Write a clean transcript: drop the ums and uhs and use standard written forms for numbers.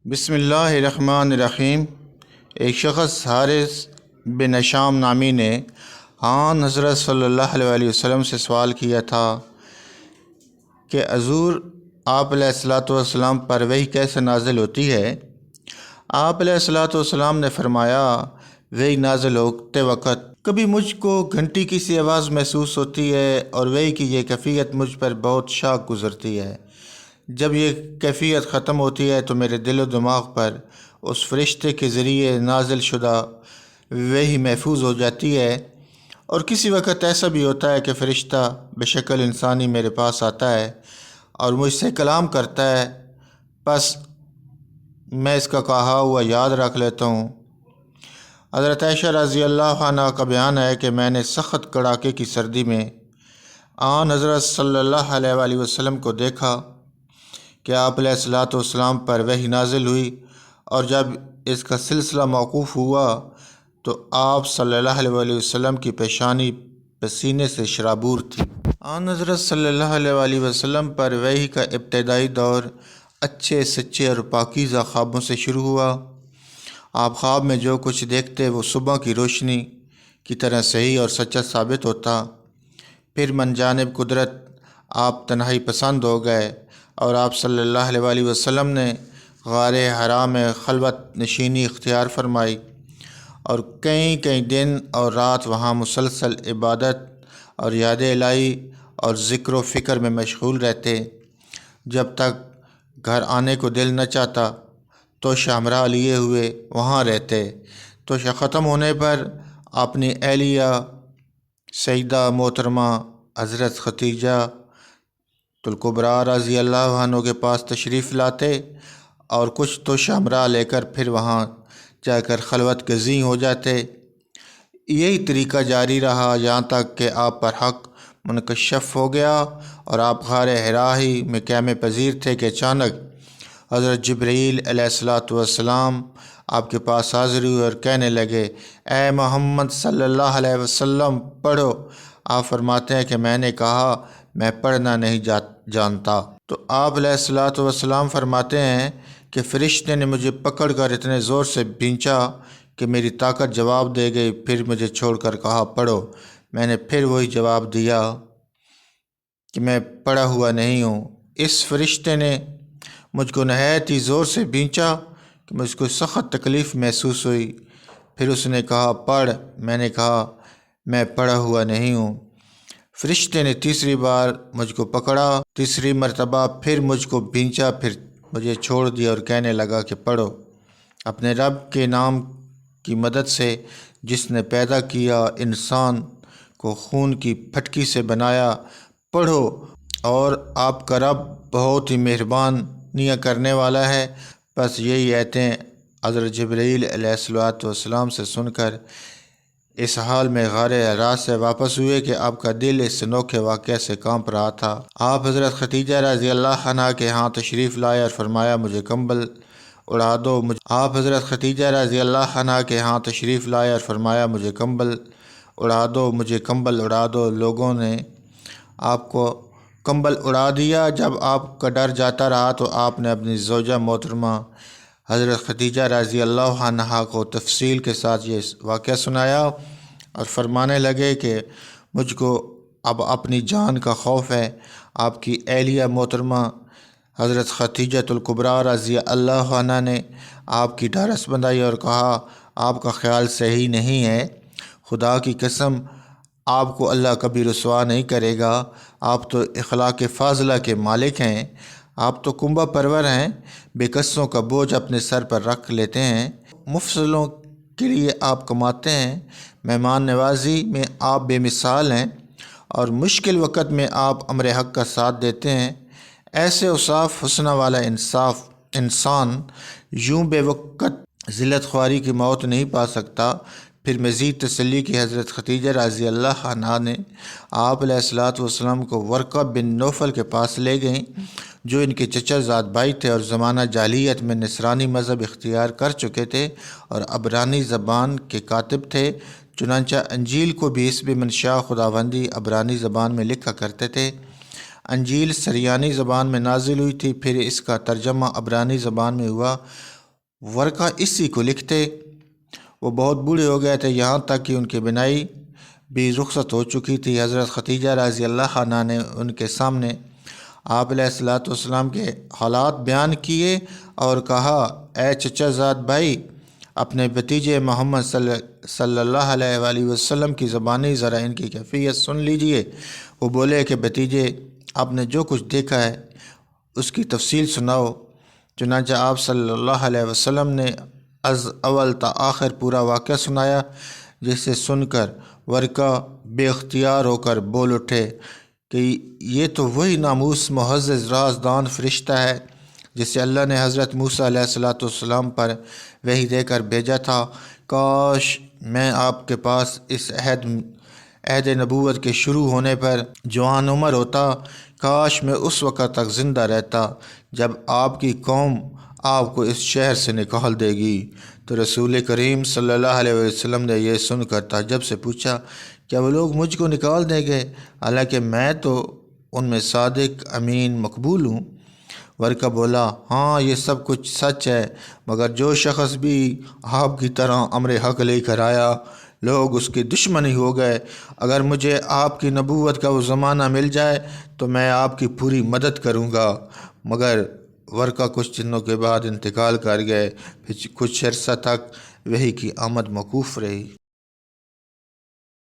بسم اللہ الرحمن الرحیم۔ ایک شخص حارث بن شام نامی نے حضرت صلی اللہ علیہ وسلم سے سوال کیا تھا کہ حضور آپ علیہ الصلوۃ والسلام پر وحی کیسے نازل ہوتی ہے؟ آپ علیہ الصلوۃ والسلام نے فرمایا، وحی نازل ہوتے وقت کبھی مجھ کو گھنٹی کی سی آواز محسوس ہوتی ہے اور وحی کی یہ کیفیت مجھ پر بہت شاق گزرتی ہے۔ جب یہ کیفیت ختم ہوتی ہے تو میرے دل و دماغ پر اس فرشتے کے ذریعے نازل شدہ وحی محفوظ ہو جاتی ہے، اور کسی وقت ایسا بھی ہوتا ہے کہ فرشتہ بشکل انسانی میرے پاس آتا ہے اور مجھ سے کلام کرتا ہے، بس میں اس کا کہا ہوا یاد رکھ لیتا ہوں۔ حضرت عائشہ رضی اللہ عنہ کا بیان ہے کہ میں نے سخت کڑاکے کی سردی میں حضرت صلی اللہ علیہ وآلہ وسلم کو دیکھا کہ آپ علیہ الصلوۃ والسلام پر وحی نازل ہوئی، اور جب اس کا سلسلہ موقوف ہوا تو آپ صلی اللہ علیہ وآلہ وسلم کی پیشانی پسینے سے شرابور تھی۔ حضرت صلی اللہ علیہ وآلہ وسلم پر وحی کا ابتدائی دور اچھے سچے اور پاکیزہ خوابوں سے شروع ہوا۔ آپ خواب میں جو کچھ دیکھتے وہ صبح کی روشنی کی طرح صحیح اور سچا ثابت ہوتا۔ پھر من جانب قدرت آپ تنہائی پسند ہو گئے اور آپ صلی اللہ علیہ وآلہ وسلم نے غار حرا میں خلوت نشینی اختیار فرمائی، اور کئی دن اور رات وہاں مسلسل عبادت اور یاد الہی اور ذکر و فکر میں مشغول رہتے، جب تک گھر آنے کو دل نہ چاہتا تو ہمراہ لیے ہوئے وہاں رہتے۔ تو ختم ہونے پر اپنی اہلیہ سیدہ محترمہ حضرت خدیجہ الکبریٰ رضی اللہ عنہ کے پاس تشریف لاتے اور کچھ تو ہمراہ لے کر پھر وہاں جا کر خلوت گزیں ہو جاتے۔ یہی طریقہ جاری رہا یہاں تک کہ آپ پر حق منکشف ہو گیا اور آپ غار حرا ہی میں قیام پذیر تھے کہ اچانک حضرت جبرائیل علیہ الصلوۃ والسلام آپ کے پاس حاضر ہوئے اور کہنے لگے، اے محمد صلی اللہ علیہ وسلم پڑھو۔ آپ فرماتے ہیں کہ میں نے کہا، میں پڑھنا نہیں جانتا۔ تو آپ علیہ الصلوۃ والسلام فرماتے ہیں کہ فرشتے نے مجھے پکڑ کر اتنے زور سے بھینچا کہ میری طاقت جواب دے گئی، پھر مجھے چھوڑ کر کہا پڑھو۔ میں نے پھر وہی جواب دیا کہ میں پڑھا ہوا نہیں ہوں۔ اس فرشتے نے مجھ کو نہایت ہی زور سے بھینچا کہ مجھ کو سخت تکلیف محسوس ہوئی۔ پھر اس نے کہا پڑھ۔ میں نے کہا میں پڑھا ہوا نہیں ہوں۔ فرشتے نے تیسری بار مجھ کو پکڑا، تیسری مرتبہ پھر مجھ کو بھینچا، پھر مجھے چھوڑ دیا اور کہنے لگا کہ پڑھو۔ اپنے رب کے نام کی مدد سے جس نے پیدا کیا، انسان کو خون کی پھٹکی سے بنایا، پڑھو، اور آپ کا رب بہت ہی مہربانیاں کرنے والا ہے۔ بس یہی آیتیں حضرت جبرائیل علیہ الصلوۃ والسلام سے سن کر اس حال میں غار حرا سے واپس ہوئے کہ آپ کا دل اس انوکھے واقعہ سے کانپ رہا تھا۔ آپ حضرت خدیجہ رضی اللہ عنہ کے ہاں تشریف لائے اور فرمایا مجھے کمبل اڑا دو۔ آپ حضرت خدیجہ رضی اللہ عنہ کے ہاں تشریف لائے اور فرمایا مجھے کمبل اڑا دو، مجھے کمبل اڑا دو۔ لوگوں نے آپ کو کمبل اڑا دیا۔ جب آپ کا ڈر جاتا رہا تو آپ نے اپنی زوجہ محترمہ حضرت خدیجہ رضی اللہ عنہا کو تفصیل کے ساتھ یہ واقعہ سنایا اور فرمانے لگے کہ مجھ کو اب اپنی جان کا خوف ہے۔ آپ کی اہلیہ محترمہ حضرت خدیجہ الکبریٰ رضی اللہ عنہ نے آپ کی ڈھارس بندھائی اور کہا، آپ کا خیال صحیح نہیں ہے، خدا کی قسم آپ کو اللہ کبھی رسوا نہیں کرے گا۔ آپ تو اخلاق فاضلہ کے مالک ہیں، آپ تو کنبہ پرور ہیں، بے کسوں کا بوجھ اپنے سر پر رکھ لیتے ہیں، مفصلوں کے لیے آپ کماتے ہیں، مہمان نوازی میں آپ بے مثال ہیں، اور مشکل وقت میں آپ امر حق کا ساتھ دیتے ہیں۔ ایسے اوصاف حسنہ والا انسان یوں بے وقت ذلت خواری کی موت نہیں پا سکتا۔ پھر مزید تسلی کی حضرت خدیجہ رضی اللہ عنہا نے آپ علیہ الصلوۃ والسلام کو ورقہ بن نوفل کے پاس لے گئیں، جو ان کے چچا زاد بھائی تھے اور زمانہ جاہلیت میں نصرانی مذہب اختیار کر چکے تھے اور عبرانی زبان کے کاتب تھے۔ چنانچہ انجیل کو بھی حسب منشاء خداوندی عبرانی زبان میں لکھا کرتے تھے۔ انجیل سریانی زبان میں نازل ہوئی تھی، پھر اس کا ترجمہ عبرانی زبان میں ہوا ورقہ اسی کو لکھتے۔ وہ بہت بوڑھے ہو گئے تھے، یہاں تک کہ ان کی بینائی بھی رخصت ہو چکی تھی۔ حضرت خدیجہ رضی اللہ عنہا نے ان کے سامنے آپ علیہ الصلوۃ والسلام کے حالات بیان کیے اور کہا، اے چچا زاد بھائی، اپنے بھتیجے محمد صلی اللہ علیہ وآلہ وسلم کی زبانی ذرا ان کی کیفیت سن لیجئے۔ وہ بولے کہ بھتیجے، آپ نے جو کچھ دیکھا ہے اس کی تفصیل سناؤ۔ چنانچہ آپ صلی اللہ علیہ وسلم نے از اول تا آخر پورا واقعہ سنایا، جسے سن کر ورقہ بے اختیار ہو کر بول اٹھے کہ یہ تو وہی ناموس معزز رازدان فرشتہ ہے جسے اللہ نے حضرت موسیٰ علیہ الصلوۃ والسلام پر وحی دے کر بھیجا تھا۔ کاش میں آپ کے پاس اس عہد نبوت کے شروع ہونے پر جوان عمر ہوتا، کاش میں اس وقت تک زندہ رہتا جب آپ کی قوم آپ کو اس شہر سے نکال دے گی۔ تو رسول کریم صلی اللہ علیہ وسلم نے یہ سن کر تعجب سے پوچھا، کیا وہ لوگ مجھ کو نکال دیں گے، حالانکہ میں تو ان میں صادق، امین، مقبول ہوں؟ ورقہ بولا، ہاں یہ سب کچھ سچ ہے، مگر جو شخص بھی آپ کی طرح امر حق لے کر آیا، لوگ اس کے دشمن ہی ہو گئے۔ اگر مجھے آپ کی نبوت کا وہ زمانہ مل جائے تو میں آپ کی پوری مدد کروں گا۔ مگر ورقہ کچھ دنوں کے بعد انتقال کر گئے۔ پھر کچھ عرصہ تک وحی کی آمد موقوف رہی۔